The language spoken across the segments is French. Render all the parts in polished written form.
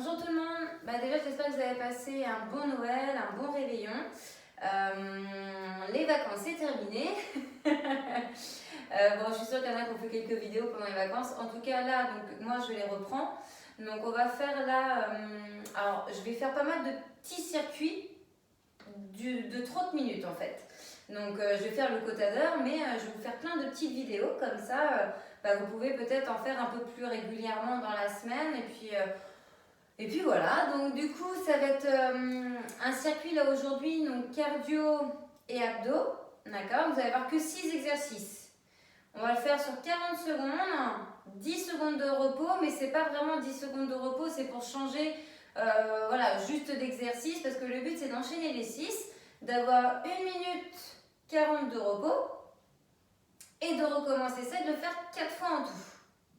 Bonjour tout le monde. Déjà, j'espère que vous avez passé un bon Noël, un bon réveillon. Les vacances, c'est terminé. Je suis sûre qu'il y en a qui ont fait quelques vidéos pendant les vacances. En tout cas, là, donc, moi, je les reprends. Donc, on va faire là... alors, je vais faire pas mal de petits circuits de 30 minutes, en fait. Donc, je vais faire le quota d'heure, mais je vais vous faire plein de petites vidéos. Comme ça, vous pouvez peut-être en faire un peu plus régulièrement dans la semaine. Et puis voilà, donc du coup, ça va être un circuit là aujourd'hui, donc cardio et abdos, d'accord? Vous allez avoir que 6 exercices. On va le faire sur 40 secondes, 10 secondes de repos, mais c'est pas vraiment 10 secondes de repos, c'est pour changer, juste d'exercice, parce que le but c'est d'enchaîner les 6, d'avoir 1 minute 40 de repos, et de recommencer ça, de le faire 4 fois en tout.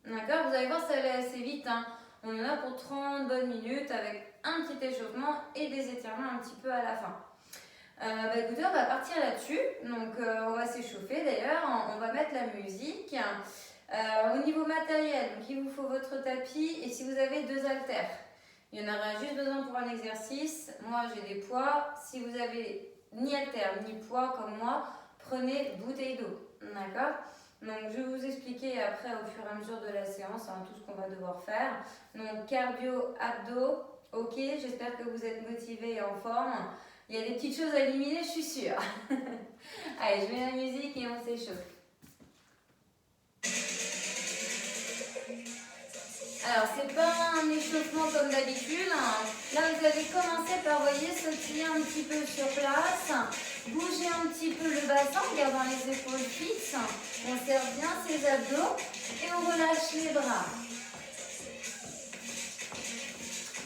D'accord? Vous allez voir, ça va aller assez vite, hein. On en a pour 30 bonnes minutes avec un petit échauffement et des étirements un petit peu à la fin. Écoutez, on va partir là-dessus. Donc, on va s'échauffer d'ailleurs. On va mettre la musique. Au niveau matériel, donc, il vous faut votre tapis et si vous avez 2 haltères. Il y en aura juste besoin pour un exercice. Moi, j'ai des poids. Si vous avez ni haltères ni poids comme moi, prenez bouteille d'eau. D'accord ? Donc, je vais vous expliquer après au fur et à mesure de la séance tout ce qu'on va devoir faire. Donc, cardio, abdos, ok, j'espère que vous êtes motivés et en forme. Il y a des petites choses à éliminer, je suis sûre. Allez, je mets la musique et on s'échauffe. Alors, c'est pas un échauffement comme d'habitude. Là, vous allez commencer par, voyez, sautiller un petit peu sur place. Bouger un petit peu le bassin en gardant les épaules fixes. On serre bien ses abdos et on relâche les bras.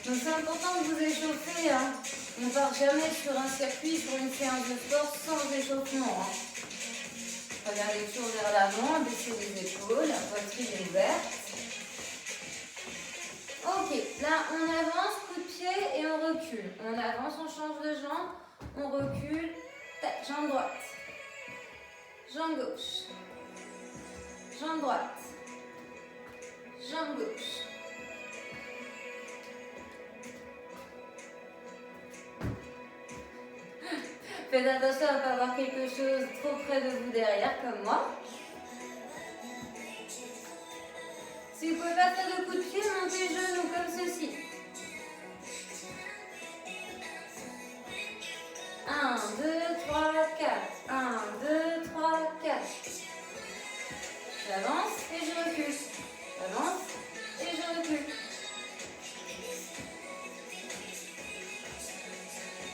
Donc c'est important de vous échauffer. On ne part jamais sur un circuit, sur une séance de sport sans échauffement. Regardez toujours vers l'avant, baissez les épaules, la poitrine est ouverte. Ok, là on avance, coup de pied et on recule. On avance, on change de jambe, on recule. Tac, jambe droite, jambe gauche, jambe droite, jambe gauche. Faites attention à ne pas avoir quelque chose trop près de vous derrière, comme moi. Si vous ne pouvez pas faire de coup de pied, montez les genoux comme ceci. 1, 2, 3, 4. 1, 2, 3, 4. J'avance et je recule. J'avance et je recule.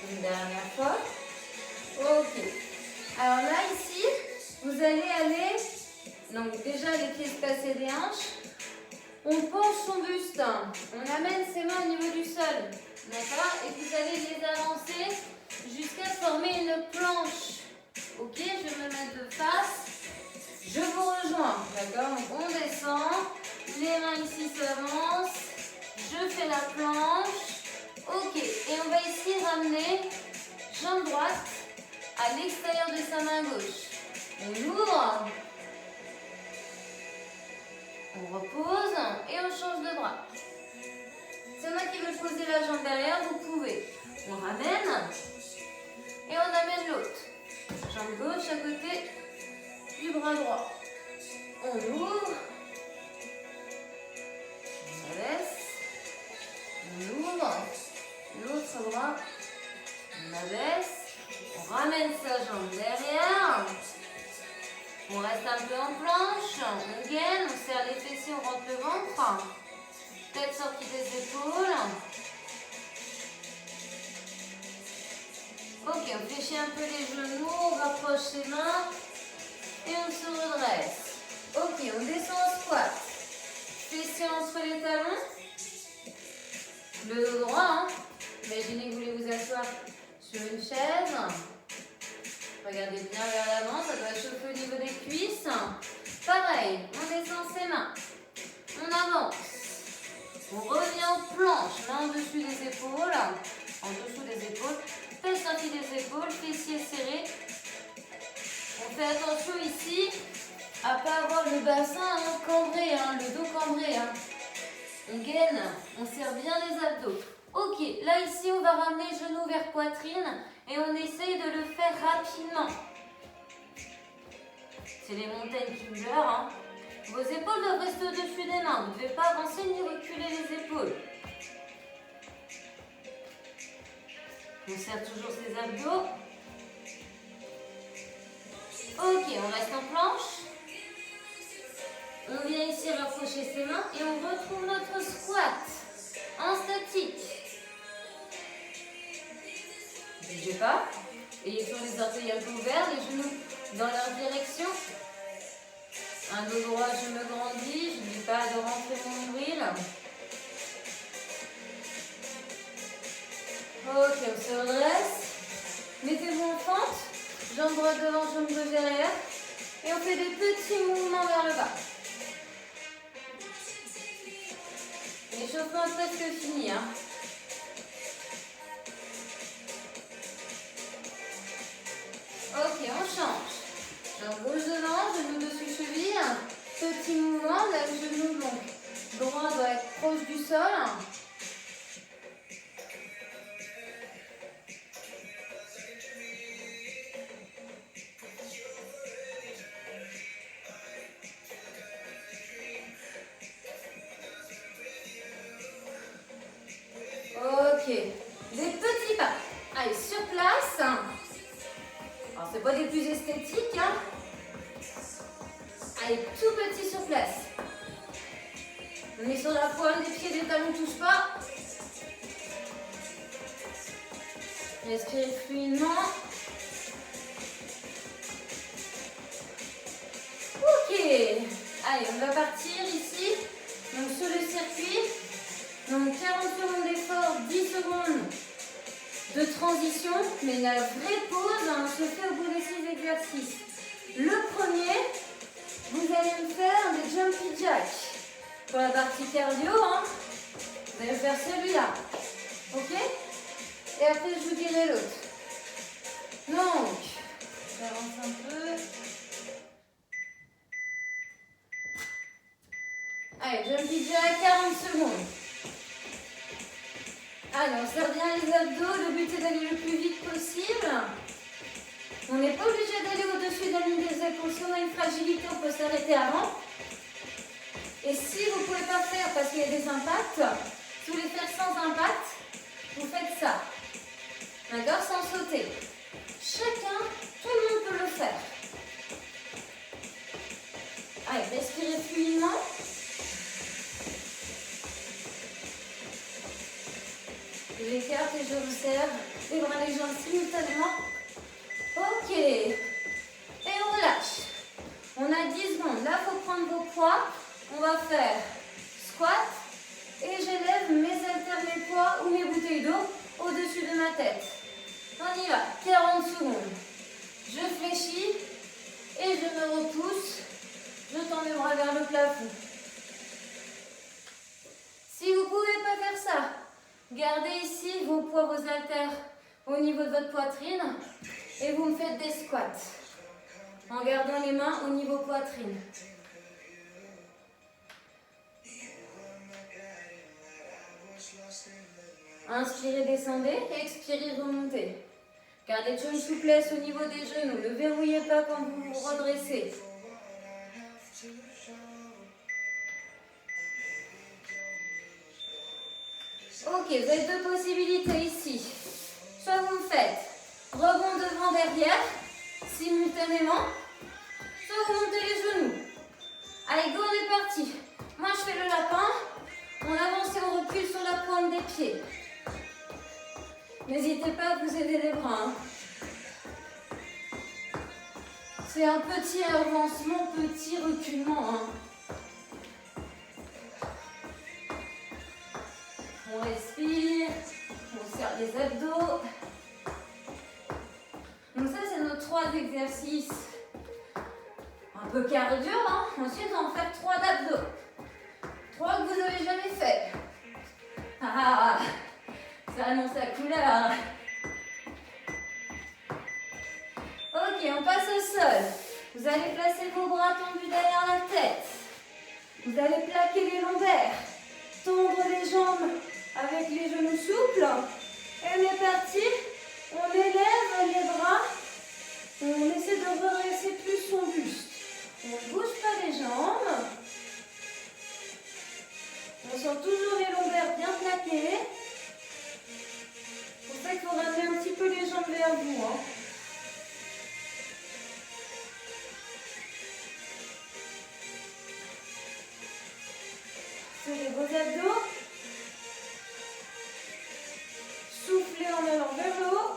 Une dernière fois. Ok. Alors là, ici, vous allez aller, donc déjà les pieds espacés des hanches. On penche son buste. On amène ses mains au niveau du sol. D'accord? Et vous allez les avancer jusqu'à former une planche. Ok, je vais me mettre de face. Je vous rejoins. D'accord? On descend. Les mains ici s'avancent. Je fais la planche. Ok. Et on va ici ramener jambe droite à l'extérieur de sa main gauche. On ouvre. On repose et on change de bras. C'est moi qui veux poser la jambe derrière, vous pouvez. On ramène et on amène l'autre. Jambe gauche à côté du bras droit. On ouvre. On abaisse. On ouvre. L'autre bras. On abaisse. On ramène sa jambe derrière. On reste un peu en planche. On gaine. On serre les fessiers, on rentre le ventre. Tête sortie des épaules. Ok, on fléchit un peu les genoux, on rapproche ses mains et on se redresse. Ok, on descend en squat. Fessiers entre les talons. Le dos droit. Imaginez que vous voulez vous asseoir sur une chaise. Regardez bien vers l'avant, ça doit chauffer au niveau des cuisses. Pareil, on descend ses mains. On avance. On revient en planche, main en dessus des épaules. En dessous des épaules. Tête sortie des épaules, fessiers serrés. On fait attention ici à ne pas avoir le bassin cambré, le dos cambré. On gaine, on serre bien les abdos. Ok, là ici on va ramener genou vers poitrine et on essaye de le faire rapidement. C'est les mountain climbers. Hein. Vos épaules doivent rester au-dessus des mains. Vous ne devez pas avancer ni reculer les épaules. On serre toujours ses abdos. Ok, on reste en planche. On vient ici rapprocher ses mains et on retrouve notre squat en statique. Ne bougez pas. Ayez toujours les orteils un peu ouverts, les genoux dans leur direction. Un dos droit, je me grandis. Je n'oublie pas de rentrer mon nombril. Ok, on se redresse. Mettez-vous en fente. Jambes droite devant, jambes gauche derrière. Et on fait des petits mouvements vers le bas. L'échauffement est presque fini. Hein. Ok, on change. Jambe gauche devant, genou dessus cheville. Petit mouvement, là le genou droit doit être proche du sol. Ok, des petits pas. Allez, sur place. Alors, c'est pas des plus esthétiques. Hein. Allez, tout petit sur place. On est sur la pointe des pieds, les talons ne touchent pas. Respirez fluidement. Ok. Allez, on va partir ici. Donc, sur le circuit. Donc 40 secondes d'effort, 10 secondes de transition, mais la vraie pause se fait au bout des 6 exercices. Le premier, vous allez me faire des jumpy jacks. Pour la partie cardio, hein, vous allez faire celui-là. Ok? Et après, je vous dirai l'autre. Donc, j'avance un peu. Allez, jumpy jack, 40 secondes. Allez, on serre bien les abdos. Le but est d'aller le plus vite possible. On n'est pas obligé d'aller au-dessus de la ligne des épaules. Si on a une fragilité, on peut s'arrêter avant. Et si vous ne pouvez pas faire parce qu'il y a des impacts, si vous voulez faire sans impact, vous faites ça. D'accord? Sans sauter. Chacun, tout le monde peut le faire. Allez, respirez fluidement. J'écarte et je resserre les bras et les jambes simultanément. Ok. Et on relâche. On a 10 secondes. Là, il faut prendre vos poids. On va faire squat. Et j'élève mes haltères, mes poids ou mes bouteilles d'eau au-dessus de ma tête. On y va. 40 secondes. Je fléchis et je me repousse. Je tends mes bras vers le plafond. Si vous ne pouvez pas faire ça, gardez ici vos poids, vos haltères au niveau de votre poitrine et vous me faites des squats en gardant les mains au niveau poitrine. Inspirez, descendez, expirez, remontez. Gardez toujours une souplesse au niveau des genoux, ne verrouillez pas quand vous vous redressez. Ok, vous avez deux possibilités ici. Soit vous me faites rebond devant derrière, simultanément, soit vous montez les genoux. Allez, go, on est parti. Moi, je fais le lapin. On avance et on recule sur la pointe des pieds. N'hésitez pas à vous aider les bras. Hein. C'est un petit avancement, petit reculement. Hein. On respire, on serre les abdos. Donc ça, c'est nos 3 exercices. Un peu cardio, hein. Ensuite, on va faire 3 d'abdos. 3 que vous n'avez jamais fait. Ah, ça annonce la couleur. Ok, on passe au sol. Vous allez placer vos bras tendus derrière la tête. Vous allez plaquer les lombaires. Tomber jambes avec les genoux souples. Et on est parti. On élève les bras. On essaie de redresser plus son buste. On ne bouge pas les jambes. On sent toujours les lombaires bien plaquées. C'est pour ça qu'il faut ramener un petit peu les jambes vers vous. Hein. Serrez vos abdos. Soufflez en allant vers le haut.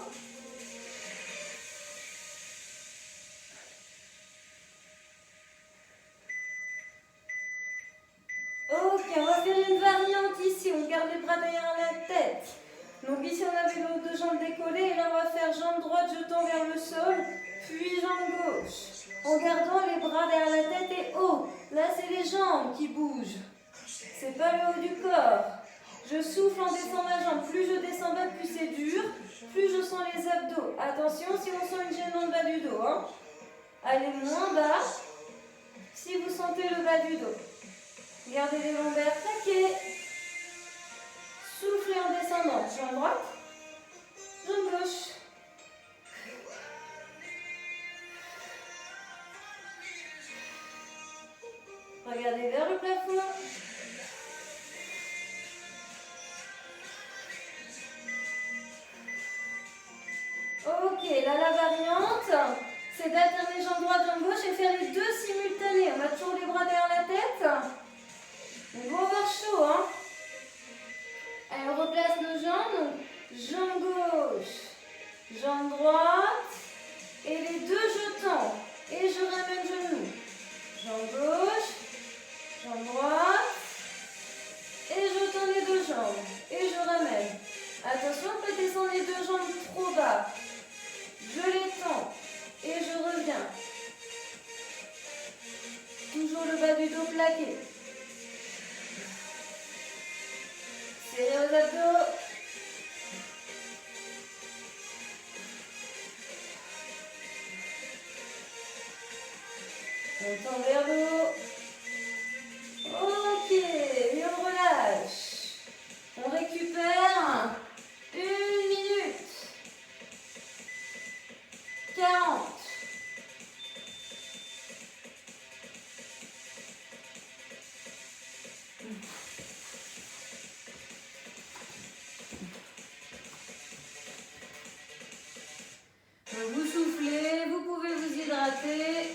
Ok, on va faire une variante ici. On garde les bras derrière la tête. Donc ici on avait nos deux jambes décollées et là on va faire jambe droite jetant vers le sol, puis jambe gauche. En gardant les bras derrière la tête et haut. Là c'est les jambes qui bougent. C'est pas le haut du corps. Je souffle en descendant ma jambe. Plus je descends bas, plus c'est dur. Plus je sens les abdos. Attention si on sent une gêne dans le bas du dos. Hein. Allez moins bas si vous sentez le bas du dos. Gardez les lombaires plaqués. Soufflez en descendant. Jambe droite, jambe gauche. Regardez vers le plafond. Ok, là la variante, c'est d'alterner jambe droite, jambe gauche et faire les deux simultanés. On a toujours les bras derrière la tête. On va avoir chaud, hein. Allez, on replace nos jambes. Jambe gauche, jambe droite. Et les deux jetons. Et je ramène genou. Jambe gauche, jambe droite. Et je tends les deux jambes. Et je ramène. Attention, on peut descendre les deux jambes trop bas. Je les tends. Et je reviens. Toujours le bas du dos plaqué. Serrez vos abdos. On tend vers le haut. Ok, et on relâche. On récupère 1 minute 40. Vous soufflez, vous pouvez vous hydrater.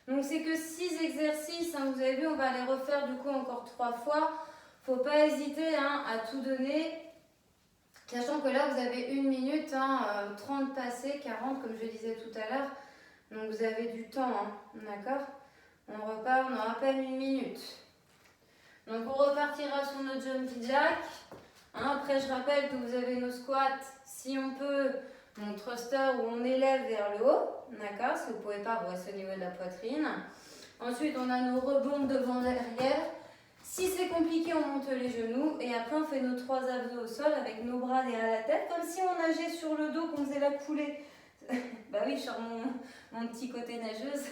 Donc c'est que 6 exercices, hein, vous avez vu, on va les refaire du coup encore 3 fois. Faut pas hésiter hein, à tout donner, sachant que là vous avez 1 minute, hein, 30 passés, 40 comme je disais tout à l'heure. Donc vous avez du temps, hein, d'accord? On repart, on aura à peine 1 minute. Donc on repartira sur notre jumpy jack. Hein, après je rappelle que vous avez nos squats, si on peut, mon thruster où on élève vers le haut, d'accord? Si vous ne pouvez pas, vous restez au niveau de la poitrine. Ensuite on a nos rebonds devant derrière. Si c'est compliqué, on monte les genoux et après on fait nos 3 abdos au sol avec nos bras derrière la tête, comme si on nageait sur le dos, qu'on faisait la coulée. Bah oui, je sors mon petit côté nageuse,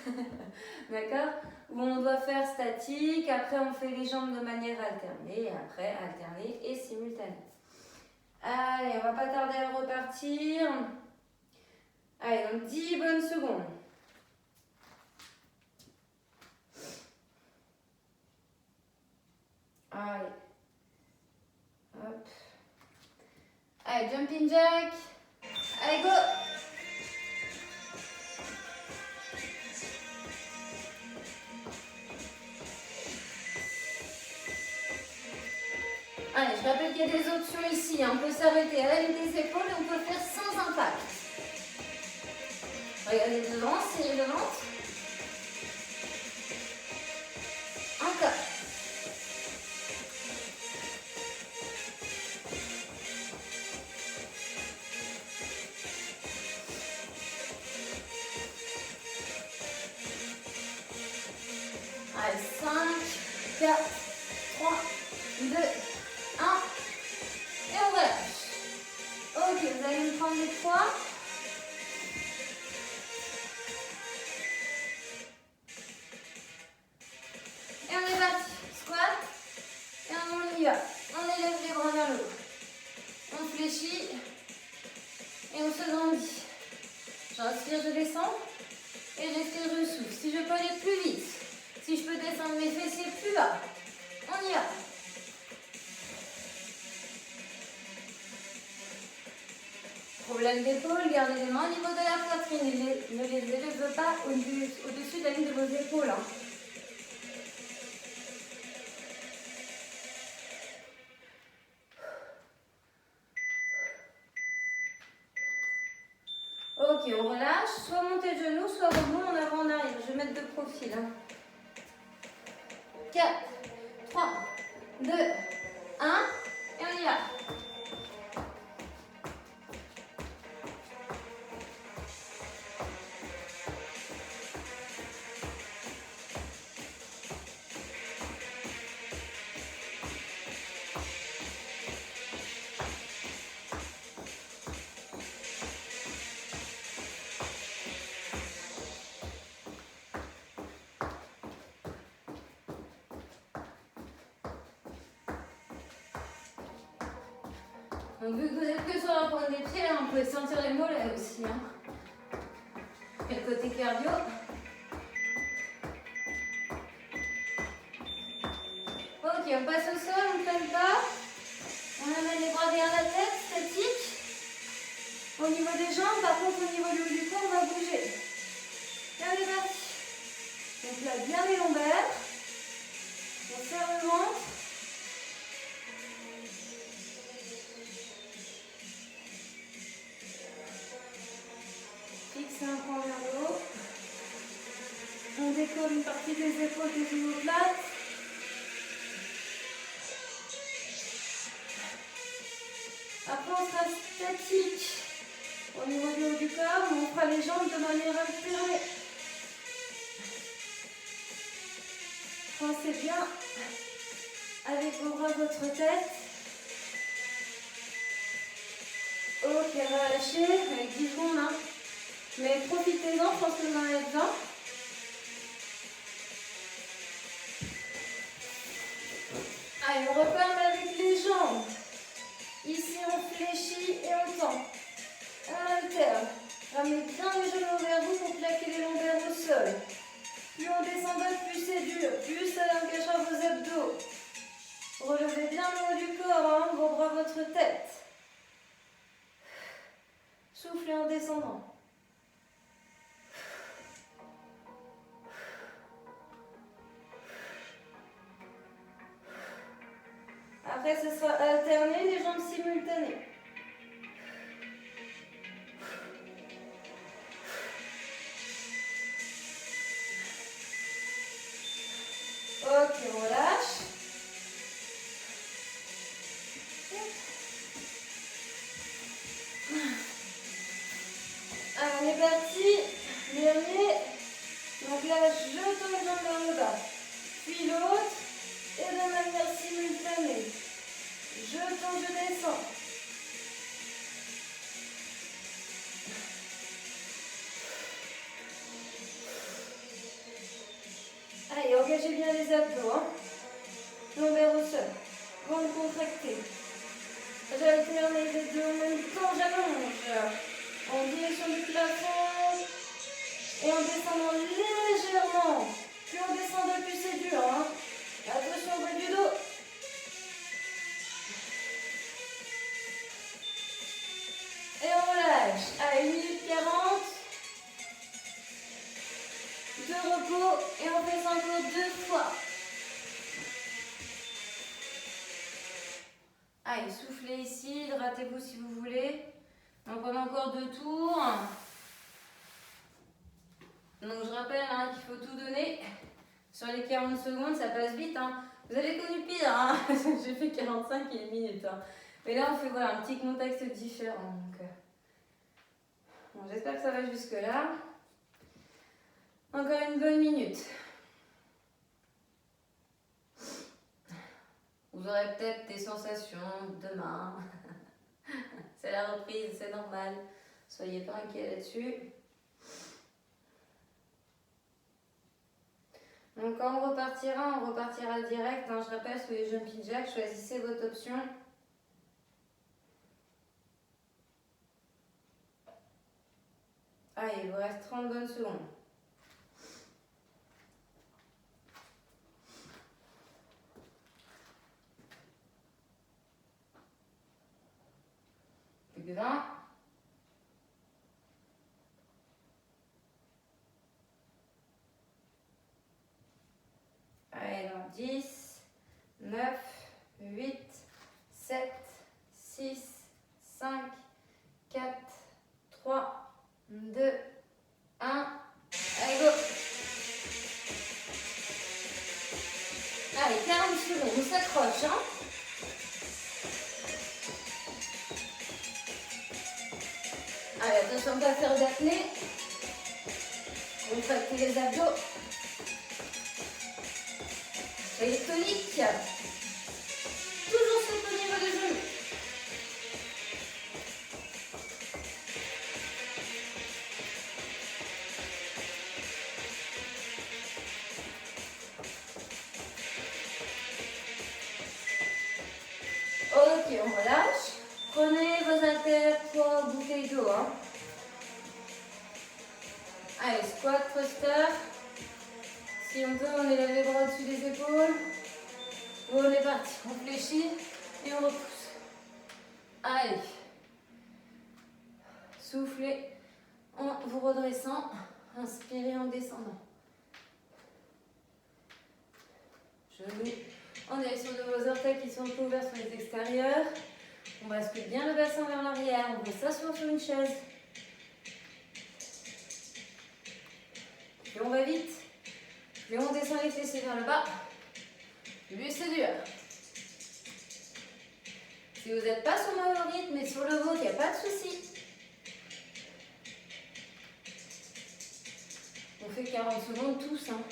d'accord? Où on doit faire statique, après on fait les jambes de manière alternée, et après alternée et simultanée. Allez, on va pas tarder à repartir. Allez, donc 10 bonnes secondes. Allez. Hop. Allez, jumping jack. Allez, go! Allez, je rappelle qu'il y a des options ici. Hein. On peut s'arrêter à la ligne des épaules et on peut faire sans impact. Regardez devant, serrez le ventre. Encore. Allez, 5, 4, 3, 2, 1. Et on relâche. Ok, vous allez me prendre les poids. Et on est parti. Squat. Et on y va. On élève les bras vers le haut. On fléchit. Et on se grandit. J'inspire, je descends. Et j'expire, je souffle. Si je peux aller plus vite, si je peux descendre mes fessiers plus bas, on y va. Problème d'épaule, gardez les mains au niveau de la poitrine. Ne les élevez pas au-dessus de la ligne de vos épaules. Hein. Ok, on relâche. Soit monter le genou, soit rebond en avant, en arrière. Je vais mettre de profil. Hein. 4, 3, 2, 1. Et on y va. Donc, vu que vous êtes que sur la pointe des pieds, là, on peut sentir les mollets aussi. Hein. Et le côté cardio. Ok, on passe au sol, on ne freine pas. On amène les bras derrière la tête, statique. Au niveau des jambes, par contre, au niveau du haut du corps, on va bouger. Et on est parti. Donc là, bien les lombaires. On serre le ventre. Fixez un point vers le haut. On décolle une partie des épaules des omoplates. Après, on sera statique au niveau du haut du corps, mais on fera les jambes de manière alternée. Pensez bien avec vos bras votre tête. Ok, relâchez avec 10 secondes. Hein. Mais profitez-en, je pense que vous en avez besoin. Allez, on repart avec les jambes. Ici, on fléchit et on tend. On alterne. Ramenez bien les genoux vers vous pour plaquer les lombaires au sol. Plus on descend bas, plus c'est dur. Plus ça engagera vos abdos. Relevez bien le haut du corps, hein, vos bras, votre tête. Soufflez en descendant. Après, ce sera alterné, les jambes simultanées. Ok, on relâche. Allez, on est parti. Dernier. Donc là, je tends les jambes vers le bas. Puis l'autre. Et de manière simultanée. Je tends, je descends. Allez, engagez bien les abdos. Hein. Lombaire au sol. Ventre contracté. J'alterne les deux en même temps, j'allonge. En direction du plafond. Et en descendant légèrement. Plus on descend, plus c'est dur. Hein. Attention au bas du dos. Et on relâche. À 1 minute 40. De repos. Et on fait ça encore 2 fois. Allez, soufflez ici. Hydratez-vous si vous voulez. Donc on a encore 2 tours. Donc je rappelle hein, qu'il faut tout donner. Sur les 40 secondes, ça passe vite. Hein. Vous avez connu pire. Hein. J'ai fait 45 et 1 minute. Hein. Mais là, on fait voilà, un petit contexte différent. Donc, bon, j'espère que ça va jusque-là. Encore une bonne minute. Vous aurez peut-être des sensations demain. C'est la la reprise, c'est normal. Soyez pas inquiets là-dessus. Donc quand on repartira direct. Hein, je rappelle, sous les jumping jacks, choisissez votre option. Allez, il vous reste 30 bonnes secondes. Plus que 20. Allez, donc 10, 9, 8, 7, 6, 5, 4, 3, 2, 1. Allez, go! Allez, 40 secondes, on s'accroche, hein? Allez, attention de ne pas faire d'apnée. Contractez les abdos. Soyez tonique. Toujours souple au niveau des genoux. Ok, on relâche. Prenez vos haltères, poids, bouteille d'eau. Hein. Allez, squat, thruster. Si on peut, on élève les bras au-dessus des épaules. On est parti. On fléchit et on repousse. Allez. Soufflez en vous redressant. Inspirez en descendant. Genoux en direction de vos orteils qui sont un peu ouverts sur les extérieurs. On bascule bien le bassin vers l'arrière. On peut s'asseoir sur une chaise. Plus on va vite, plus on descend les fessiers vers le bas, plus c'est dur. Si vous n'êtes pas sur le même rythme mais sur le vôtre, il n'y a pas de souci. On fait 40 secondes tous. Hein.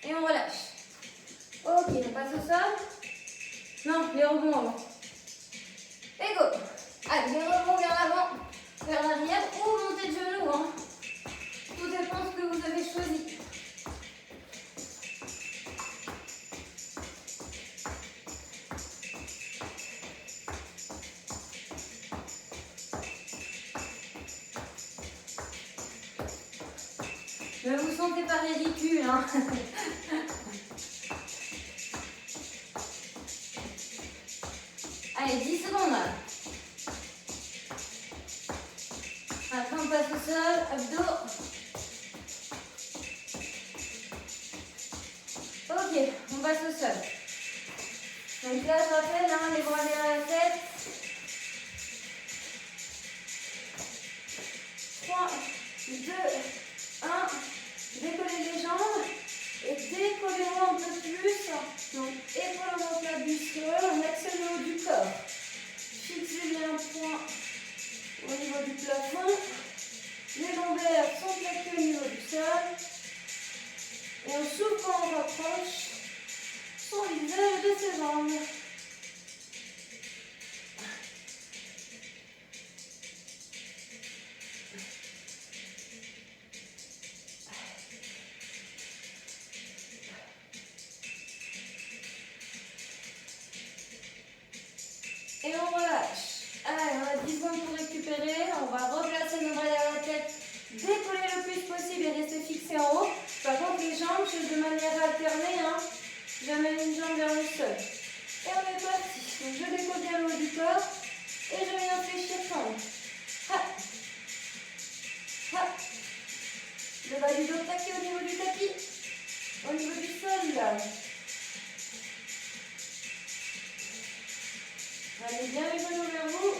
Et on relâche. Ok, on passe au sol. Non, les rebonds avant. Et go. Allez, les rebonds vers l'avant, vers l'arrière ou montez de genoux. Hein. Tout dépend de ce que vous avez choisi. Ne vous sentez pas ridicule. Hein. Allez, 10 secondes. Après, on passe au sol, abdos. Ok, on passe au sol. Donc là, je rappelle, hein, les bras derrière la tête. 3, 2, 1. Décollez les jambes et décollez-moi un peu plus. Donc, épaule remonte du sol, on accède le haut du corps. Fixez bien un point au niveau du plafond. Les lombaires sont plaqués au niveau du sol. Et on souffle quand on rapproche son visage de ses jambes. Et on relâche. Allez, on a 10 secondes pour récupérer. On va replacer nos bras derrière la tête. Décoller le plus possible et rester fixé en haut. Par contre, les jambes, c'est de manière alternée. Hein. J'amène une jambe vers le sol. Et on est parti. Donc, je décolle bien le haut du corps. Et je viens fléchir fendre. Ha. Ha. Le bas du dos plaqué au niveau du tapis. Au niveau du sol, là. Allez bien les genoux vers vous.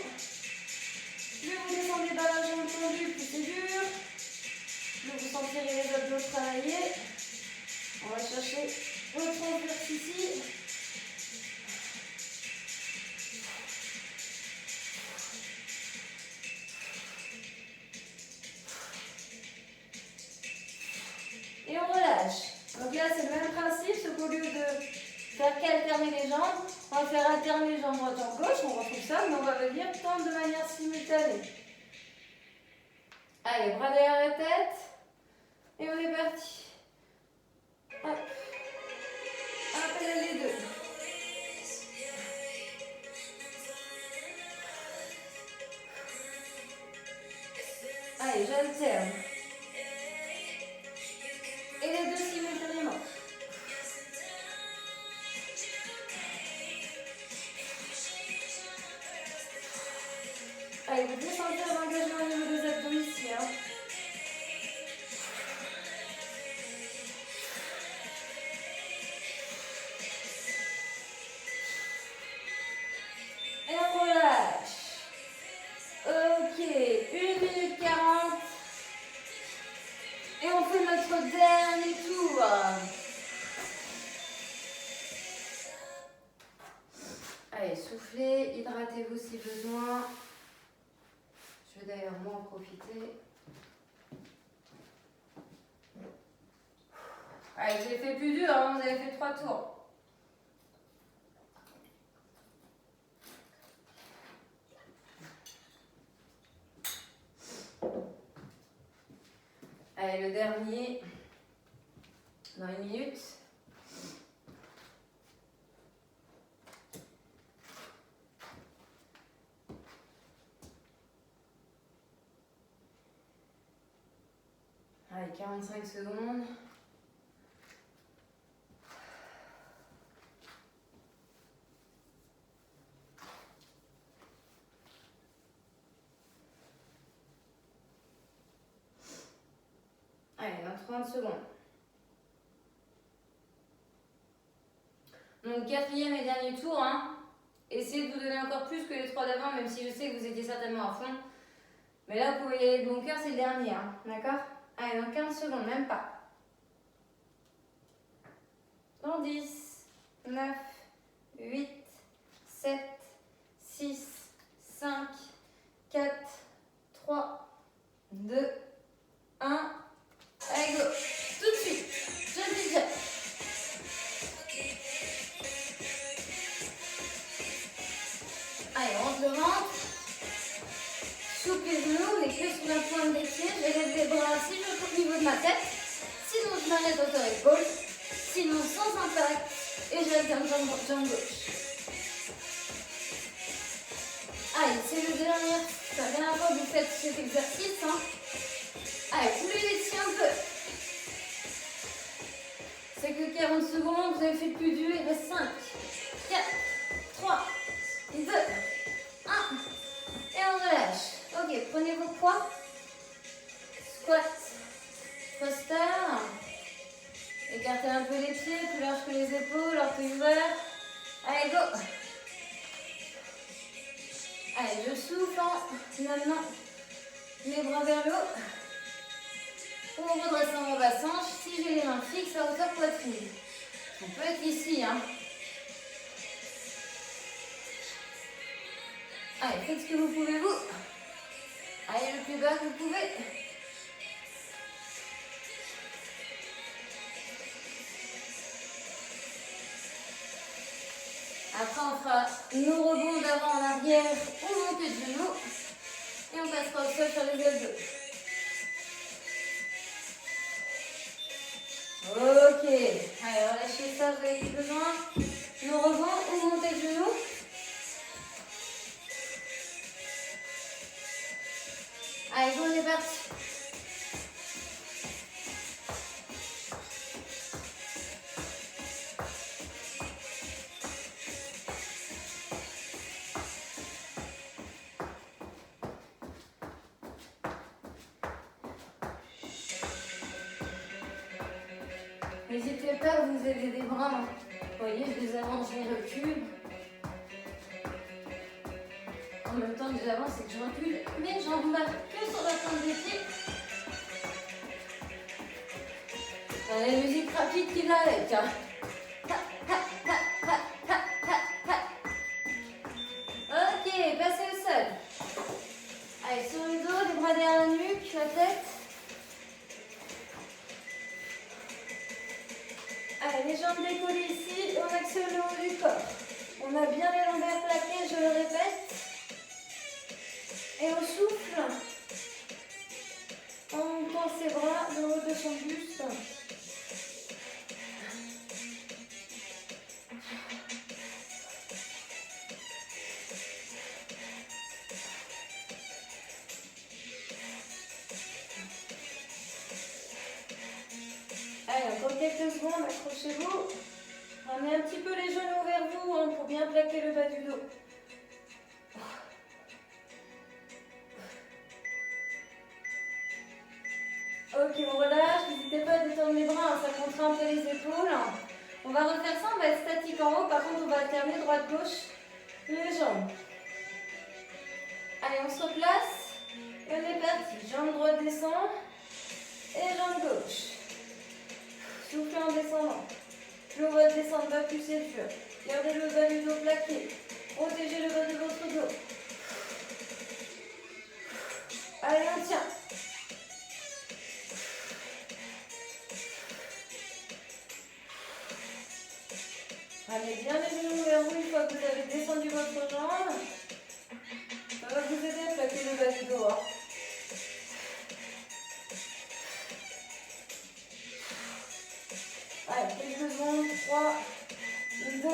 Plus vous descendez dans la jambe tendue, plus c'est dur. Plus vous sentirez les abdos travailler. On va chercher votre transverse ici. Et on relâche. Donc là, c'est le même principe, sauf qu'au lieu de faire qu'alterner les jambes. On va faire alterner jambes droite, jambes gauche. On retrouve ça, mais on va venir tendre de manière simultanée. Allez, bras derrière la tête. Et on est parti. Hop. Hop, et là, les deux. Allez, j'alterne. Et les deux simultanément. Allez, vous devez sentir l'engagement au niveau des abdos ici. Hein. Et on relâche. Ok, 1 minute 40. Et on fait notre dernier tour. Allez, soufflez, hydratez-vous si besoin. Je vais d'ailleurs moi en profiter. Allez, je l'ai fait plus dur, hein, vous avez fait 3 tours. Allez, le dernier, dans 1 minute. Allez, 45 secondes. Allez, dans 30 secondes. Donc, quatrième et dernier tour. Hein. Essayez de vous donner encore plus que les 3 d'avant, même si je sais que vous étiez certainement à fond. Mais là, vous pouvez y aller de bon cœur, c'est le dernier. Hein. D'accord? Allez, dans 15 secondes, même pas. Dans 10, 9, 8, 7, 6, 5, 4, 3, 2, 1. Allez, go. Tout de suite. Je dis déjà. Allez, on rentre le ventre. Souple les genoux, les pieds sur la pointe des pieds. Je lève les bras si je peux au niveau de ma tête. Sinon, je m'arrête hauteur-épaule. Sinon, sans impact. Et j'alterne jambe gauche. Allez, c'est la dernière fois que vous faites cet exercice. Hein. Allez, vous l'étirez un peu. C'est que 40 secondes, vous avez fait plus dur. Il reste 5, 4, 3, 2, 1. Et on relâche. Ok, prenez vos poids. Squat, thruster. Écartez un peu les pieds, plus large que les épaules, orteils ouverts. Allez, go. Allez, je souffle en amenant les bras vers le haut. On redresse en rebassant. Si j'ai les mains fixes à hauteur poitrine. On peut être ici, hein. Allez, faites ce que vous pouvez, vous. Allez, le plus bas que vous pouvez. Après, on fera nos rebonds d'avant en arrière ou montée de genoux. Et on passera au sol sur les abdos. Ok. Allez, relâchez ça, vous avez besoin. Nos rebonds ou montée de genoux. Allez, on est parti. N'hésitez pas à vous aider des bras. Vous voyez, je les avance, je les recule. En même temps que j'avance et que je recule, mes jambes marquent que sur la pointe des pieds. La musique rapide qui va avec. Hein. Ok, passez au sol. Allez, sur le dos, les bras derrière la nuque, la tête. Allez, les jambes décollées ici, on axe le jambes, accrochez-vous. Ramenez un petit peu les genoux vers vous hein, pour bien plaquer le bas du dos. Ok, on relâche. N'hésitez pas à détendre les bras, hein, ça contraint un peu les épaules. On va refaire ça, on va être statique en haut. Par contre, on va alterner droite-gauche les jambes. Allez, on se replace. Et on est parti. Jambe droite descend. Et jambe gauche. Soufflez en descendant. Plus on va descendre, va plus c'est dur. Gardez le bas du dos plaqué. Protégez le bas de votre dos. Allez, on tient. Ramenez bien les genoux vers vous une fois que vous avez descendu votre jambe. Ça va vous aider à plaquer le bas du dos. Hein. Allez, quelques secondes. 3, 2,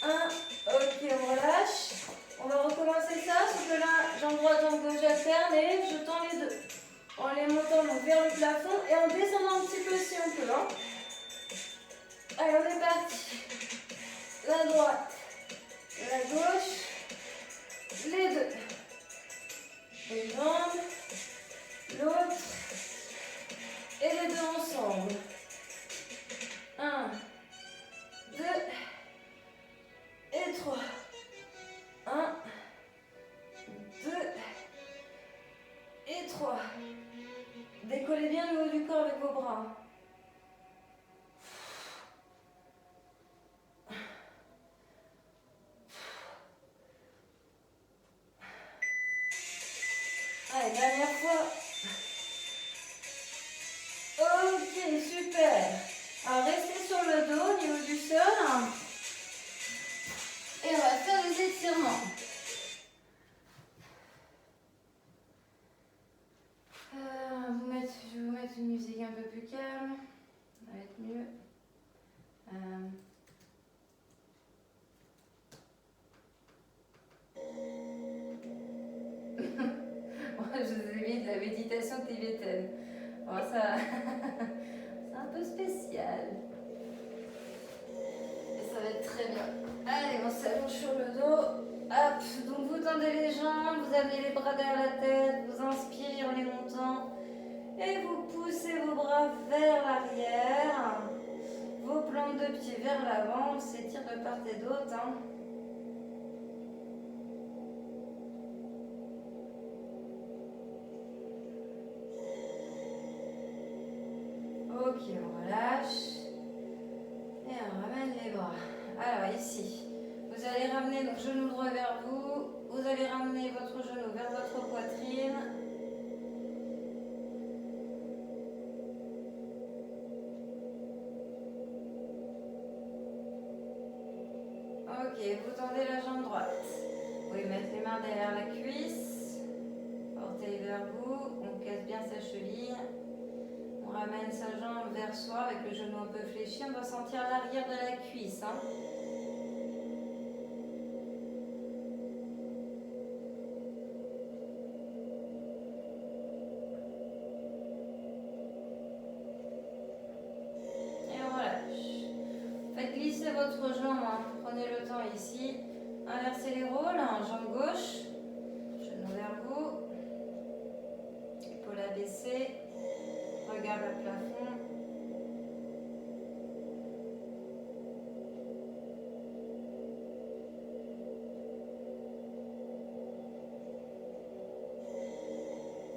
1. Ok, on relâche. On va recommencer ça, sauf que là, jambe droite, jambe gauche alterne et je tends les deux. En les montant donc vers le plafond et en descendant un petit peu si on peut. Hein. Allez, on est parti. La droite, la gauche, les deux. Une jambe, l'autre et les deux ensemble. 1, 2 et 3. 1, 2 et 3. Décollez bien le haut du corps avec vos bras. Allez, dernière fois. Ok, super. Alors, restez sur le dos au niveau du sol. Et on va faire les étirements. Je vais vous mettre une musique un peu plus calme. Ça va être mieux. Je vous ai mis de la méditation tibétaine. Bon, ça, c'est un peu spécial. Et ça va être très bien. Allez, on s'allonge sur le dos. Hop, donc vous tendez les jambes, vous amenez les bras derrière la tête, vous inspirez en les montant. Et vous poussez vos bras vers l'arrière. Vos plantes de pied vers l'avant. On s'étire de part et d'autre. Hein. Ok, on relâche. Et on ramène les bras. Alors ici, vous allez ramener donc genou droit vers vous. Vous allez ramener votre genou vers votre poitrine. Ok, vous tendez la jambe droite. Vous pouvez mettre les mains derrière la cuisse. Orteil vers vous. On casse bien sa cheville. On ramène sa jambe vers soi avec le genou un peu fléchi. On doit sentir l'arrière de la cuisse. Hein. Et on relâche. Faites glisser votre jambe. Hein. Prenez le temps ici. Inversez les rôles. Hein. Jambe gauche. Genou vers vous. Épaule abaissée. Regarde le plafond.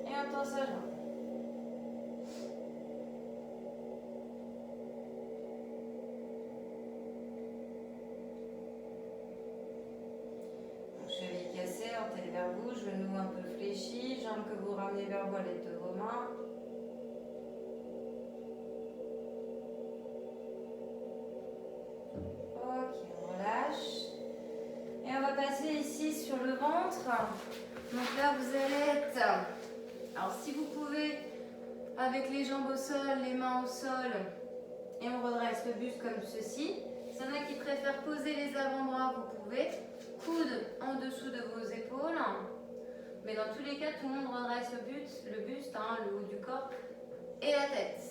Et on tend sa jambe. Cheville cassée, orteil vers vous, genou un peu fléchi, jambes que vous ramenez vers vous à l'aide de vos mains. Ok, on relâche. Et on va passer ici sur le ventre. Donc là, vous allez être... Alors si vous pouvez, avec les jambes au sol, les mains au sol, et on redresse le buste comme ceci. S'il y en a qui préfèrent poser les avant-bras, vous pouvez. Coude en dessous de vos épaules. Mais dans tous les cas, tout le monde redresse le buste, hein, le haut du corps et la tête.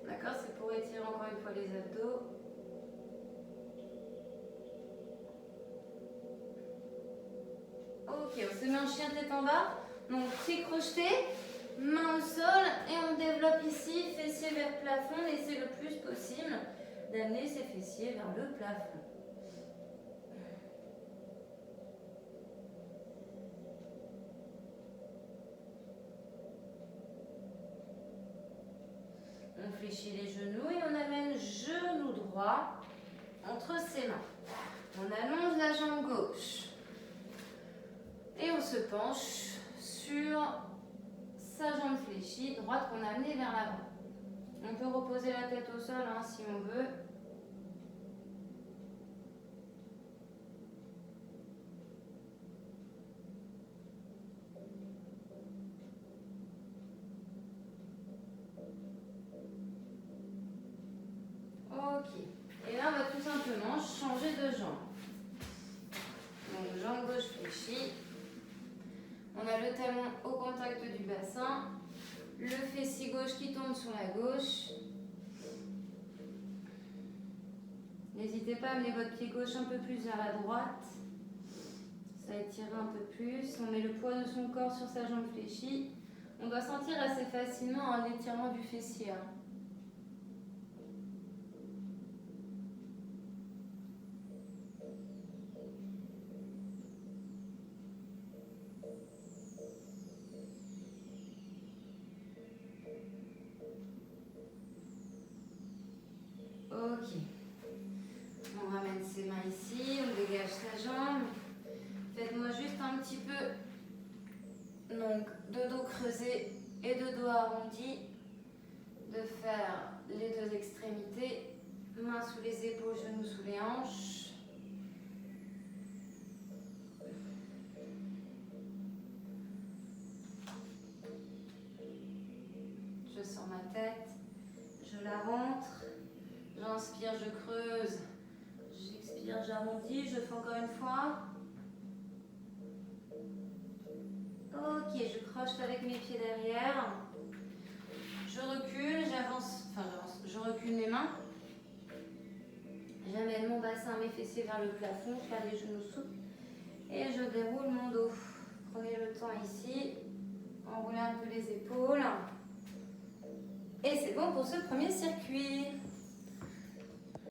D'accord, c'est pour étirer encore une fois les abdos. Ok, on se met en chien tête en bas. Donc pied crocheté, main au sol et on développe ici, fessiers vers le plafond. Laissez le plus possible d'amener ses fessiers vers le plafond. On fléchit les genoux et on amène genou droit entre ses mains. On allonge la jambe gauche. Et on se penche sur sa jambe fléchie, droite qu'on a amenée vers l'avant. On peut reposer la tête au sol hein, si on veut. Ok. Et là, on va tout simplement changer de jambe. Donc, jambe gauche fléchie. On a le talon au contact du bassin. Le fessier gauche qui tombe sur la gauche. N'hésitez pas à amener votre pied gauche un peu plus vers la droite. Ça étire un peu plus. On met le poids de son corps sur sa jambe fléchie. On doit sentir assez facilement un étirement du fessier. Hein. Ok. On ramène ses mains ici, on dégage sa jambe. Faites-moi juste un petit peu donc, de dos creusé et de dos arrondi. De faire les deux extrémités. Mains sous les épaules, genoux sous les hanches. Je sors ma tête, je la rentre. J'inspire, je creuse. J'expire, j'arrondis. Je fais encore une fois. Ok, je croche avec mes pieds derrière. Je recule, j'avance, je recule mes mains. J'amène mon bassin, mes fessiers vers le plafond, je fais les genoux souples. Et je déroule mon dos. Prenez le temps ici. Enroulez un peu les épaules. Et c'est bon pour ce premier circuit.